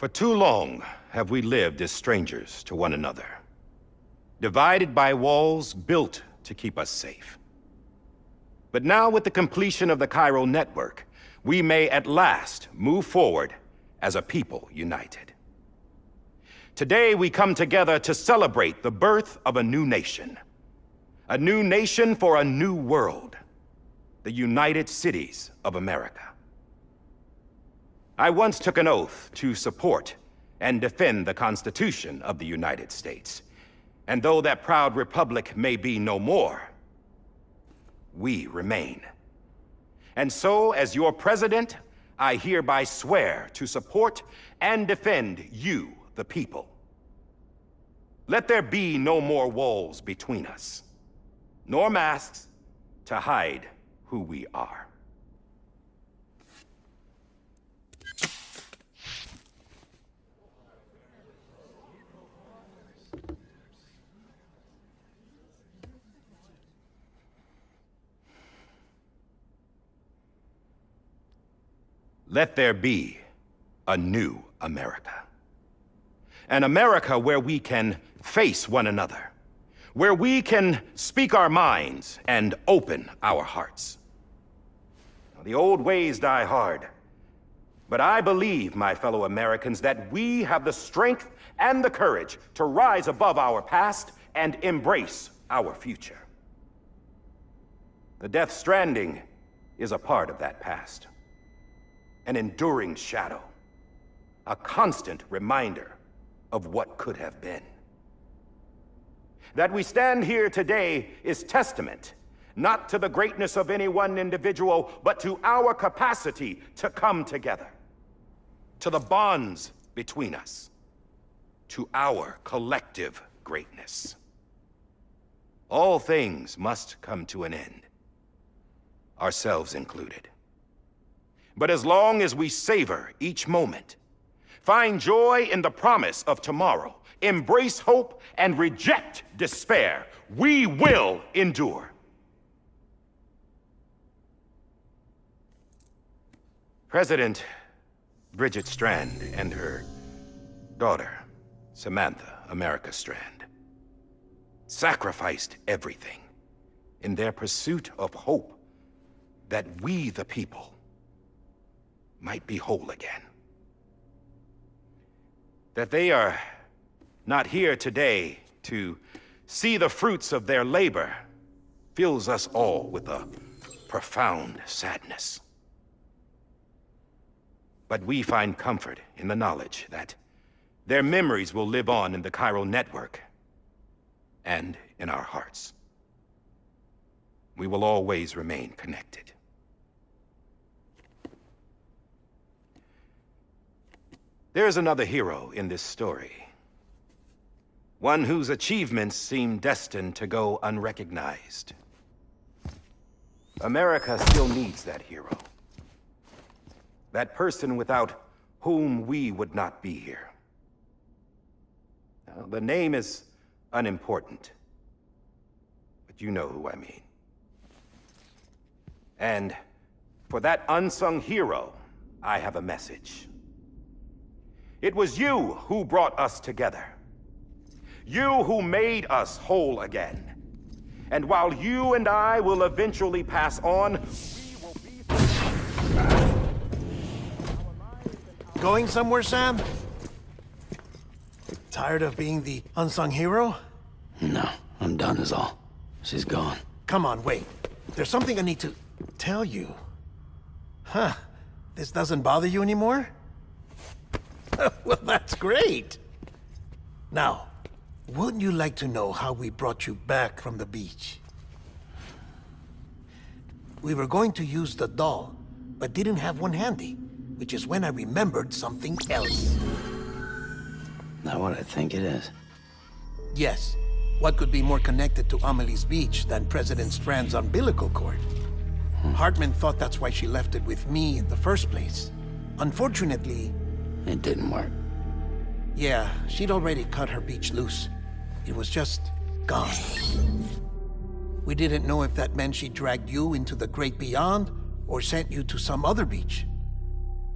For too long have we lived as strangers to one another, divided by walls built to keep us safe. But now, with the completion of the Cairo network, we may at last move forward as a people united. Today, we come together to celebrate the birth of a new nation. A new nation for a new world. The United Cities of America. I once took an oath to support and defend the Constitution of the United States. And though that proud republic may be no more, we remain. And so, as your president, I hereby swear to support and defend you, the people. Let there be no more walls between us, nor masks to hide who we are. Let there be a new America. An America where we can face one another, where we can speak our minds and open our hearts. The old ways die hard, but I believe, my fellow Americans, that we have the strength and the courage to rise above our past and embrace our future. The Death Stranding is a part of that past. An enduring shadow, a constant reminder of what could have been. That we stand here today is testament, not to the greatness of any one individual, but to our capacity to come together, to the bonds between us, to our collective greatness. All things must come to an end, ourselves included. But as long as we savor each moment, find joy in the promise of tomorrow, embrace hope, and reject despair, we will endure. President Bridget Strand and her daughter, Samantha America Strand, sacrificed everything in their pursuit of hope that we, the people, might be whole again. That they are not here today to see the fruits of their labor fills us all with a profound sadness. But we find comfort in the knowledge that their memories will live on in the Cairo network and in our hearts. We will always remain connected. There's another hero in this story. One whose achievements seem destined to go unrecognized. America still needs that hero. That person without whom we would not be here. Now, the name is unimportant, but you know who I mean. And for that unsung hero, I have a message. It was you who brought us together. You who made us whole again. And while you and I will eventually pass on, we will be... Going somewhere, Sam? Tired of being the unsung hero? No, I'm done is all. She's gone. Come on, wait. There's something I need to tell you. Huh. This doesn't bother you anymore? Well, that's great. Now, wouldn't you like to know how we brought you back from the beach? We were going to use the doll, but didn't have one handy, which is when I remembered something else. Not what I think it is. Yes. What could be more connected to Amelie's beach than President Strand's umbilical cord? Hartman thought that's why she left it with me in the first place. Unfortunately... It didn't work. Yeah, she'd already cut her beach loose. It was just gone. We didn't know if that meant she dragged you into the great beyond or sent you to some other beach.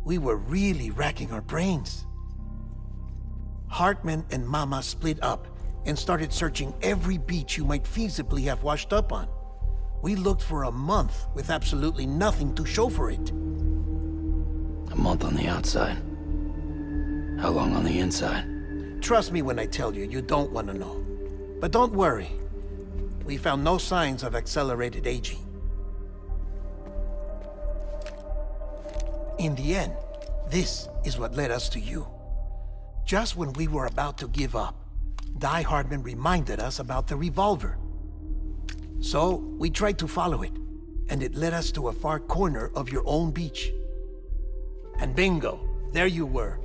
We were really racking our brains. Hartman and Mama split up and started searching every beach you might feasibly have washed up on. We looked for a month with absolutely nothing to show for it. A month on the outside. How long on the inside? Trust me when I tell you, you don't want to know. But don't worry. We found no signs of accelerated aging. In the end, this is what led us to you. Just when we were about to give up, Die Hardman reminded us about the revolver. So, we tried to follow it, and it led us to a far corner of your own beach. And bingo, there you were.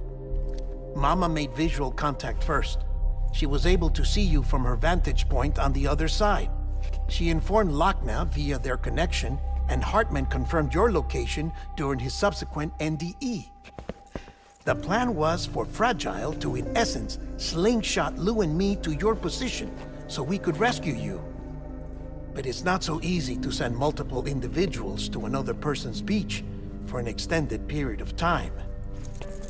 Mama made visual contact first. She was able to see you from her vantage point on the other side. She informed Lochna via their connection, and Hartman confirmed your location during his subsequent NDE. The plan was for Fragile to, in essence, slingshot Lou and me to your position so we could rescue you. But it's not so easy to send multiple individuals to another person's beach for an extended period of time.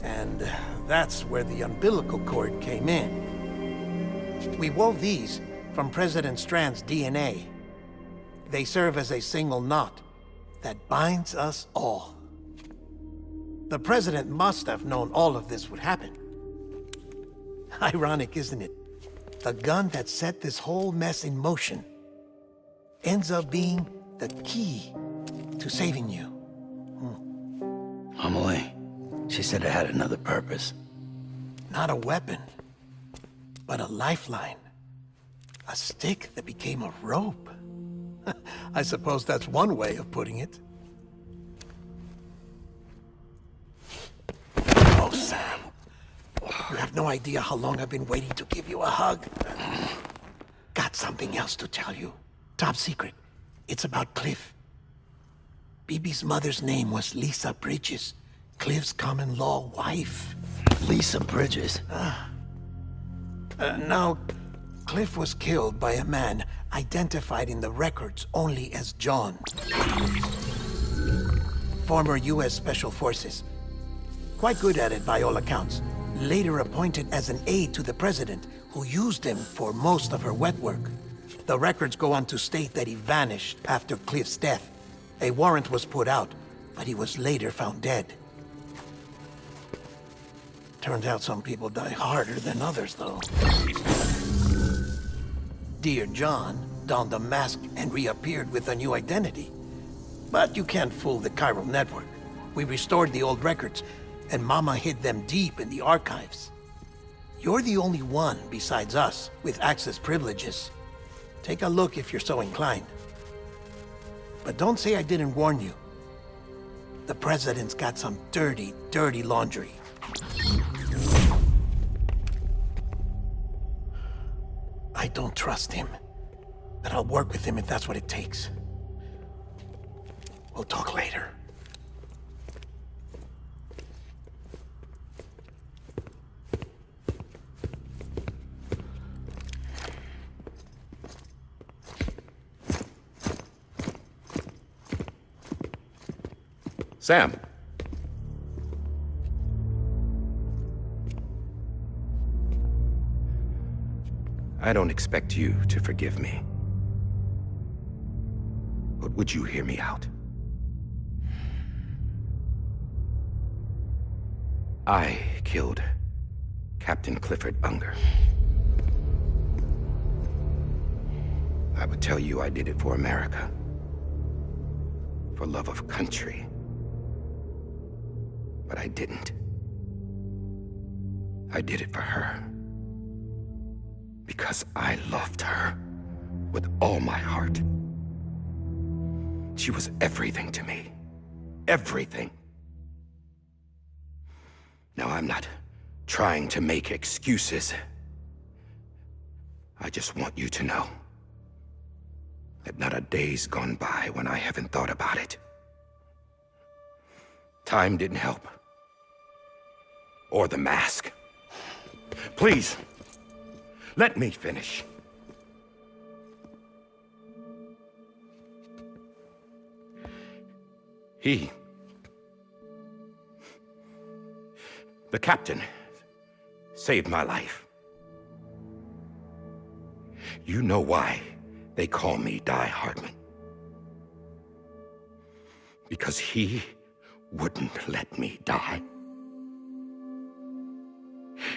And that's where the umbilical cord came in. We wove these from President Strand's DNA. They serve as a single knot that binds us all. The President must have known all of this would happen. Ironic, isn't it? The gun that set this whole mess in motion ends up being the key to saving you. Amelie, she said it had another purpose. Not a weapon, but a lifeline. A stick that became a rope. I suppose that's one way of putting it. Oh, Sam. You have no idea how long I've been waiting to give you a hug. Got something else to tell you. Top secret. It's about Cliff. BB's mother's name was Lisa Bridges, Cliff's common-law wife. Lisa Bridges? Now, Cliff was killed by a man identified in the records only as John. Former U.S. Special Forces. Quite good at it by all accounts. Later appointed as an aide to the president, who used him for most of her wet work. The records go on to state that he vanished after Cliff's death. A warrant was put out, but he was later found dead. Turns out some people die harder than others, though. Dear John donned a mask and reappeared with a new identity. But you can't fool the chiral network. We restored the old records, and Mama hid them deep in the archives. You're the only one besides us with access privileges. Take a look if you're so inclined. But don't say I didn't warn you. The president's got some dirty, dirty laundry. I don't trust him, but I'll work with him if that's what it takes. We'll talk later. Sam. I don't expect you to forgive me. But would you hear me out? I killed Captain Clifford Unger. I would tell you I did it for America. For love of country. But I didn't. I did it for her. Because I loved her with all my heart. She was everything to me. Everything. Now, I'm not trying to make excuses. I just want you to know that not a day's gone by when I haven't thought about it. Time didn't help. Or the mask. Please, let me finish. The captain saved my life. You know why they call me Die Hardman? Because he wouldn't let me die.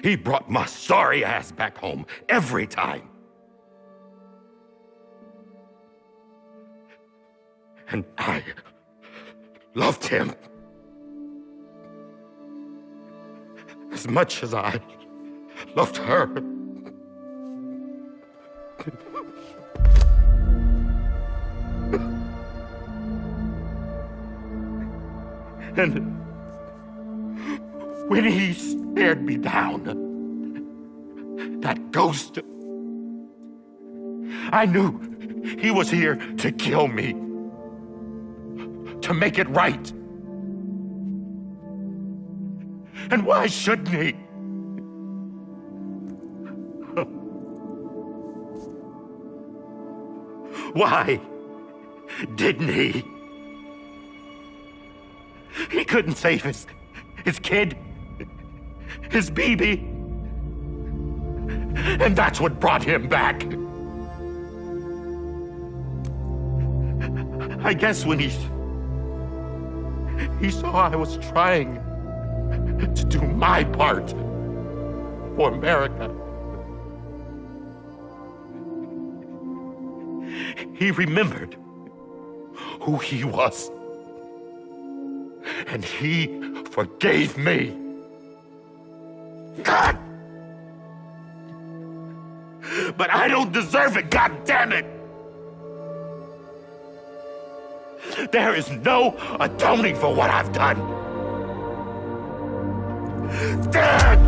He brought my sorry ass back home every time. And I loved him as much as I loved her. And when he stared me down, that ghost, I knew he was here to kill me, to make it right. And why shouldn't he? Why didn't he? He couldn't save his kid, his baby. And that's what brought him back. I guess when he saw I was trying to do my part for America, he remembered who he was. And he forgave me. God! But I don't deserve it, God damn it! There is no atoning for what I've done. God!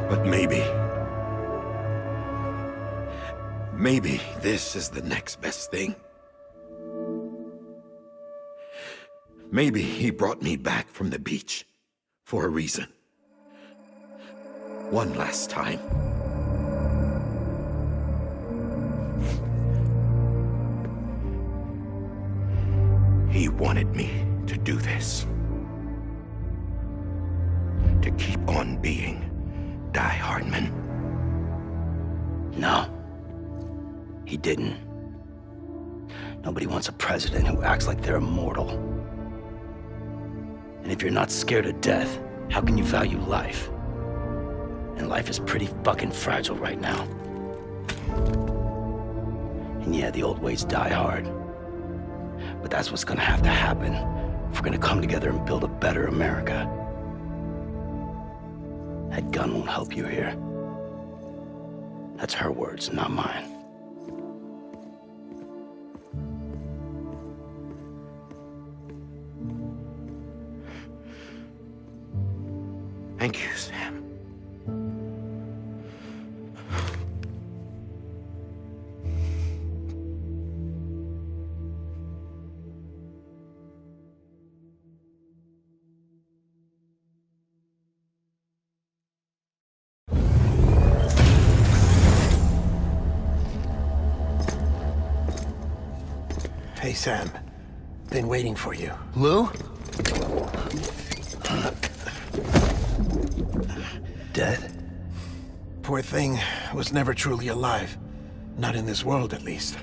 But maybe this is the next best thing. Maybe he brought me back from the beach for a reason. One last time. He wanted me to do this. To keep on being Die Hardman. No. He didn't. Nobody wants a president who acts like they're immortal. And if you're not scared of death, how can you value life? And life is pretty fucking fragile right now. And yeah, the old ways die hard. But that's what's gonna have to happen if we're gonna come together and build a better America. That gun won't help you here. That's her words, not mine. Thank you, Sam. Hey, Sam. Been waiting for you. Lou? Dead? Poor thing was never truly alive. Not in this world, at least.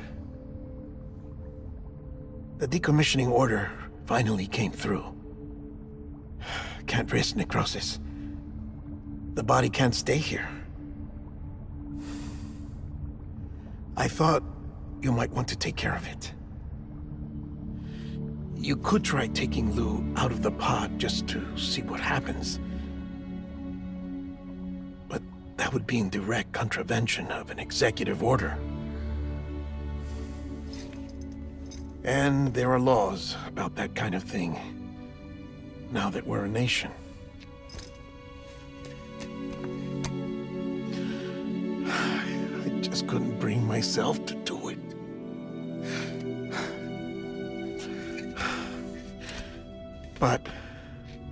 The decommissioning order finally came through. Can't risk necrosis. The body can't stay here. I thought you might want to take care of it. You could try taking Lou out of the pod just to see what happens. But that would be in direct contravention of an executive order. And there are laws about that kind of thing, now that we're a nation. just couldn't bring myself to do it. But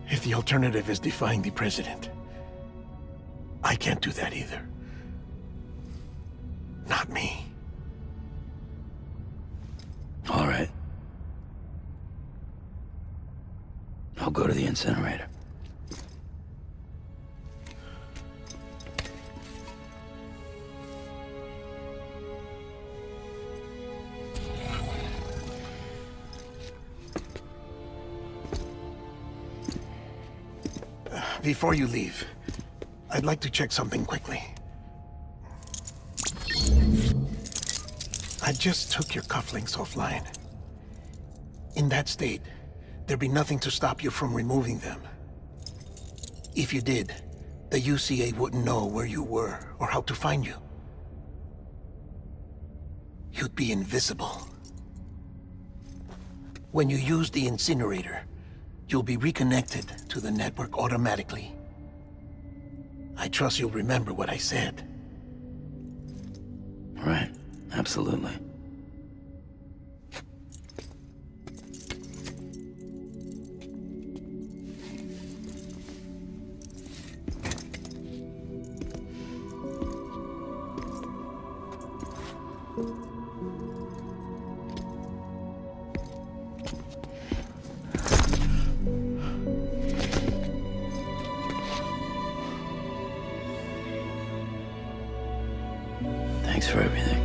if the alternative is defying the president, I can't do that either. Not me. All right. I'll go to the incinerator. Before you leave, I'd like to check something quickly. I just took your cufflinks offline. In that state, there'd be nothing to stop you from removing them. If you did, the UCA wouldn't know where you were or how to find you. You'd be invisible. When you use the incinerator, you'll be reconnected to the network automatically. I trust you'll remember what I said. Right. Absolutely. Thanks for everything.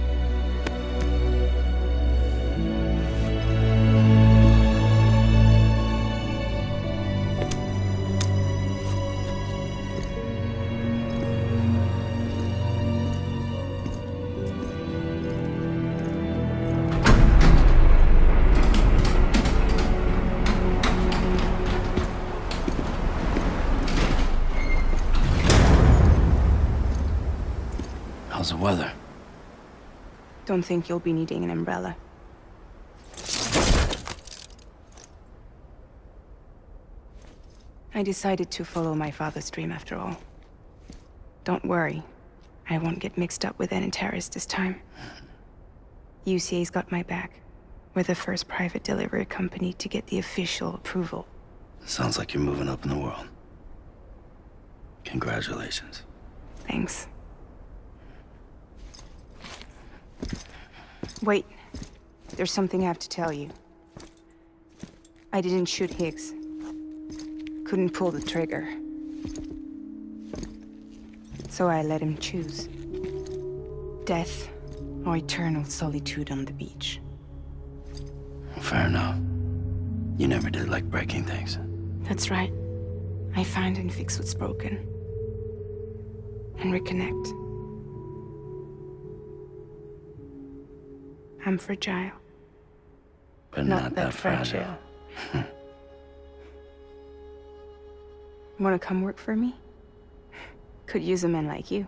How's the weather? Don't think you'll be needing an umbrella. I decided to follow my father's dream after all. Don't worry. I won't get mixed up with any terrorists this time. UCA's got my back. We're the first private delivery company to get the official approval. Sounds like you're moving up in the world. Congratulations. Thanks. Wait. There's something I have to tell you. I didn't shoot Higgs. Couldn't pull the trigger. So I let him choose. Death or eternal solitude on the beach. Fair enough. You never did like breaking things. That's right. I find and fix what's broken. And reconnect. I'm fragile. But not that fragile. Wanna come work for me? Could use a man like you.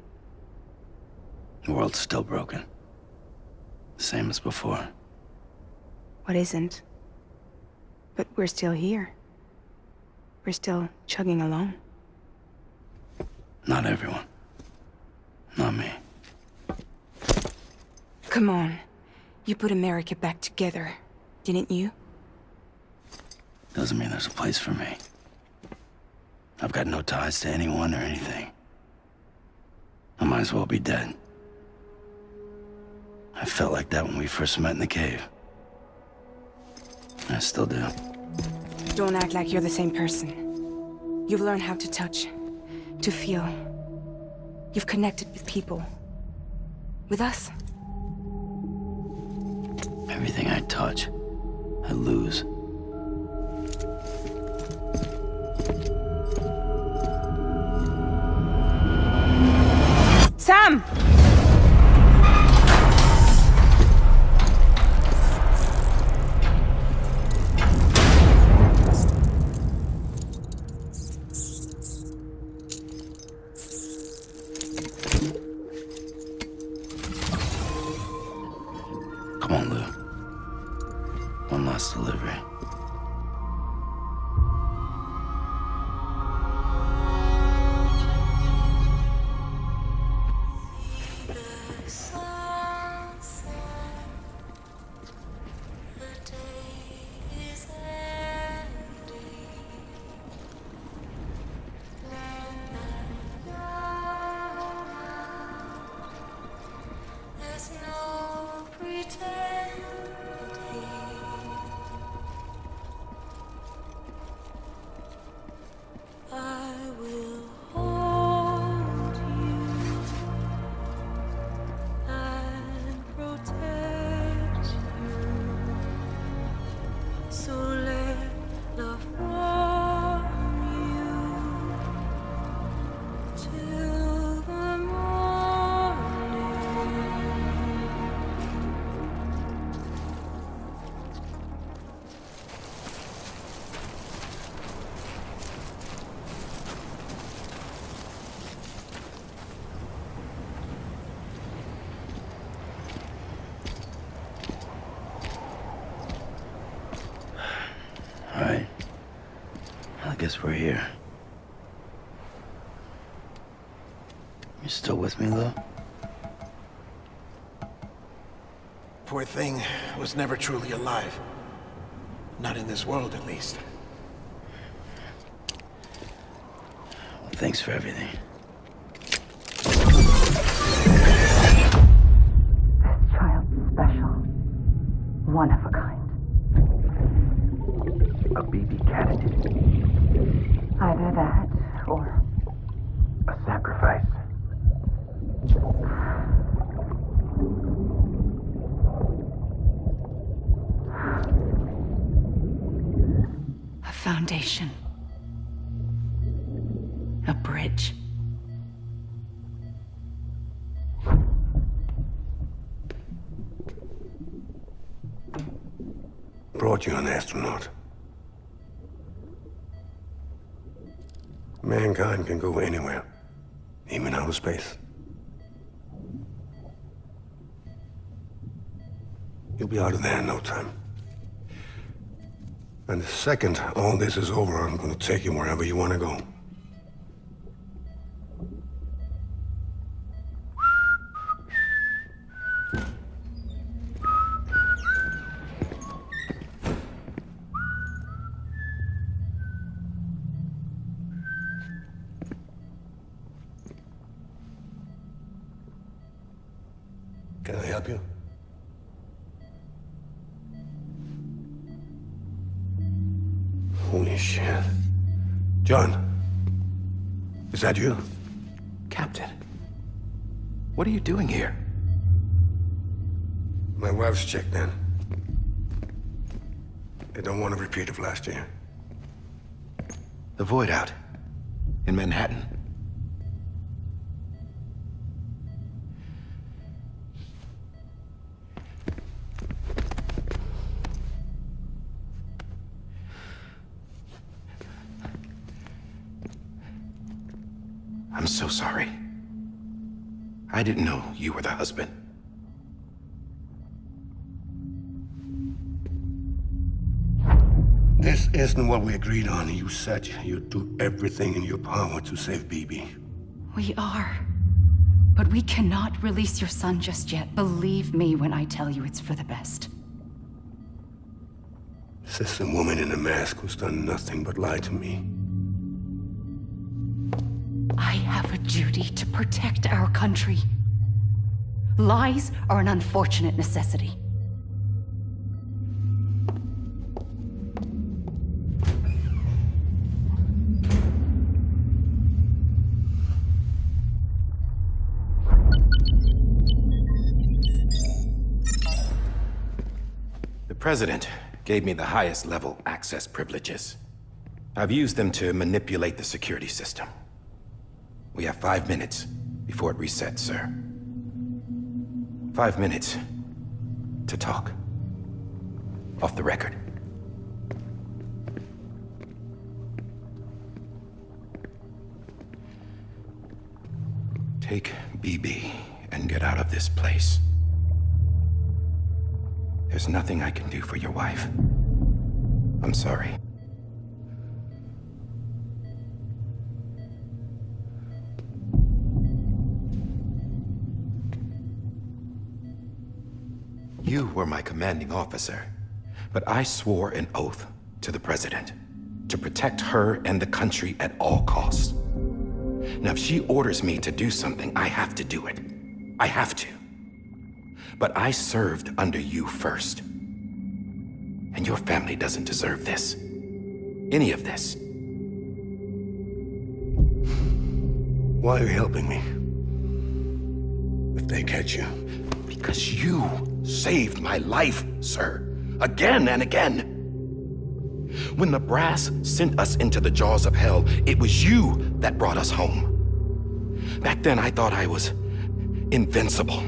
The world's still broken. Same as before. What isn't? But we're still here. We're still chugging along. Not everyone. Not me. Come on. You put America back together, didn't you? Doesn't mean there's a place for me. I've got no ties to anyone or anything. I might as well be dead. I felt like that when we first met in the cave. I still do. Don't act like you're the same person. You've learned how to touch, to feel. You've connected with people. With us. Everything I touch, I lose. Sam! Come on, Lou. One last delivery. Right. I guess we're here. You still with me, though? Poor thing was never truly alive. Not in this world, at least. Well, thanks for everything. Child's special. One of a kind. A BB candidate. Either that, or A sacrifice. a foundation. A bridge. Brought you an astronaut. Mankind can go anywhere, even outer space. You'll be out of there in no time. And the second all this is over, I'm gonna take you wherever you wanna go. Can I help you? Holy shit. John, is that you? Captain, what are you doing here? My wife's checked in. They don't want a repeat of last year. The Void out in Manhattan. I'm so sorry. I didn't know you were the husband. This isn't what we agreed on. You said you'd do everything in your power to save BB. We are. But we cannot release your son just yet. Believe me when I tell you it's for the best. This is a woman in a mask who's done nothing but lie to me. I have a duty to protect our country. Lies are an unfortunate necessity. The President gave me the highest level access privileges. I've used them to manipulate the security system. We have 5 minutes before it resets, sir. 5 minutes to talk. Off the record. Take BB and get out of this place. There's nothing I can do for your wife. I'm sorry. You were my commanding officer, but I swore an oath to the President to protect her and the country at all costs. Now, if she orders me to do something, I have to do it. I have to. But I served under you first. And your family doesn't deserve this. Any of this. Why are you helping me? If they catch you. Because you saved my life, sir. Again and again. When the brass sent us into the jaws of hell, it was you that brought us home. Back then, I thought I was invincible.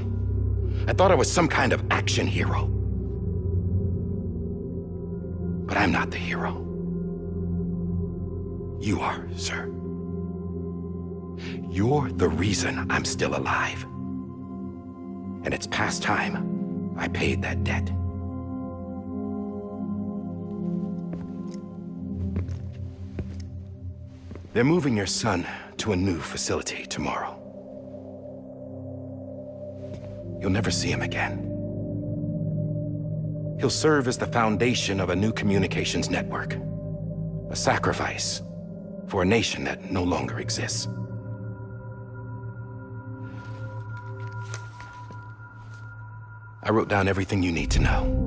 I thought I was some kind of action hero. But I'm not the hero. You are, sir. You're the reason I'm still alive. And it's past time I paid that debt. They're moving your son to a new facility tomorrow. You'll never see him again. He'll serve as the foundation of a new communications network. A sacrifice for a nation that no longer exists. I wrote down everything you need to know.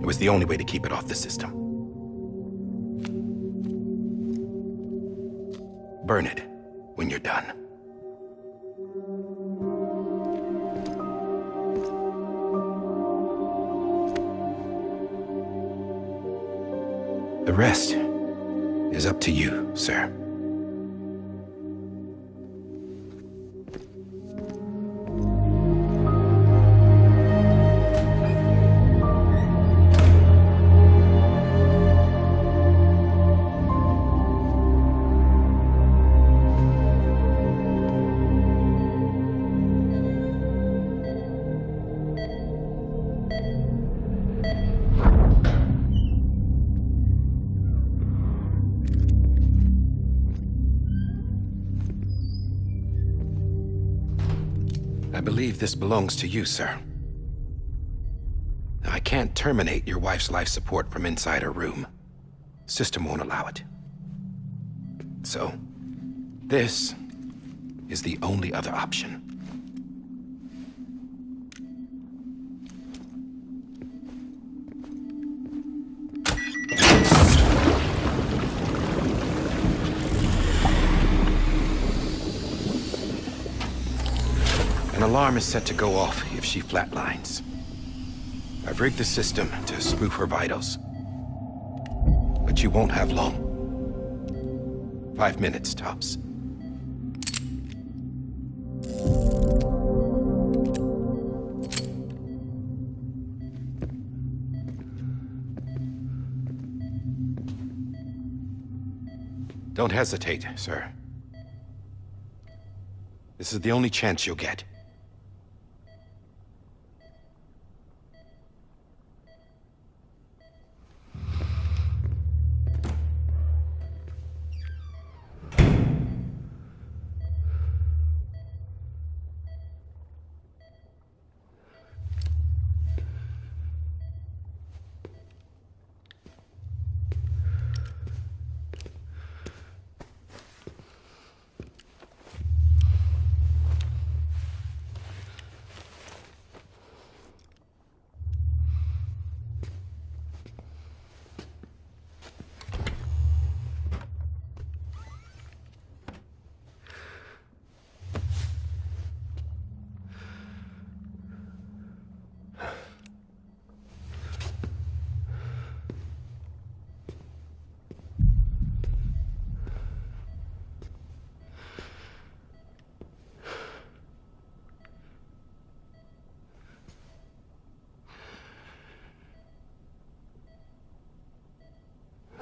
It was the only way to keep it off the system. Burn it when you're done. The rest is up to you, sir. I believe this belongs to you, sir. I can't terminate your wife's life support from inside her room. System won't allow it. So, this is the only other option. An alarm is set to go off if she flatlines. I've rigged the system to spoof her vitals. But you won't have long. 5 minutes, tops. Don't hesitate, sir. This is the only chance you'll get.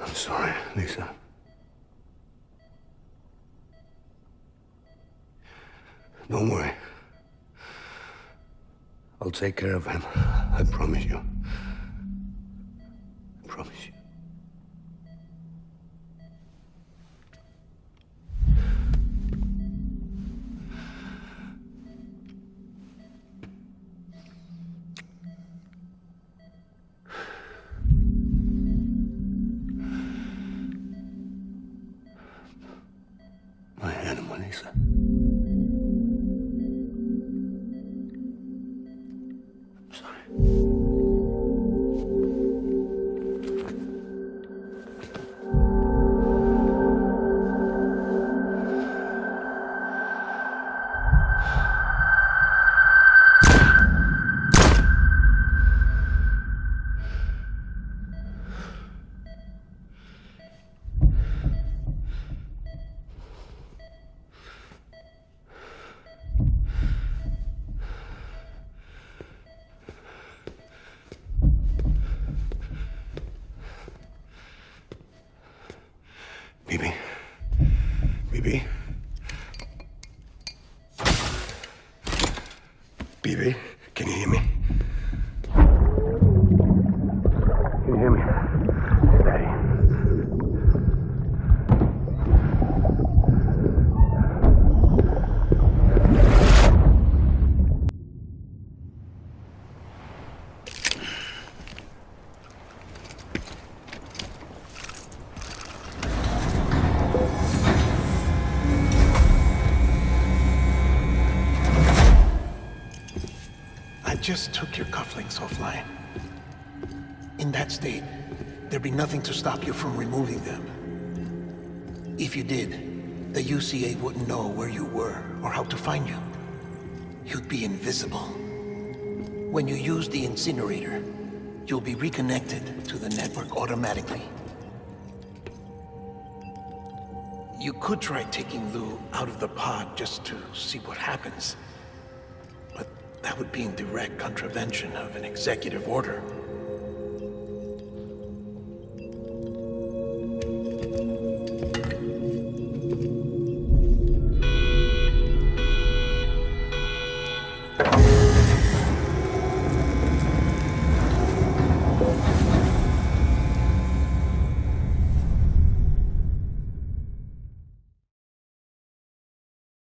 I'm sorry, Lisa. Don't worry. I'll take care of him. I promise you. I promise you. My animal, Lisa. I'm sorry. Bibi. Bibi. Bibi, can you hear me? Can you hear me? Steady. just took your cufflinks offline. In that state, there'd be nothing to stop you from removing them. If you did, the UCA wouldn't know where you were or how to find you. You'd be invisible. When you use the incinerator, you'll be reconnected to the network automatically. You could try taking Lou out of the pod just to see what happens. But that would be in direct contravention of an executive order.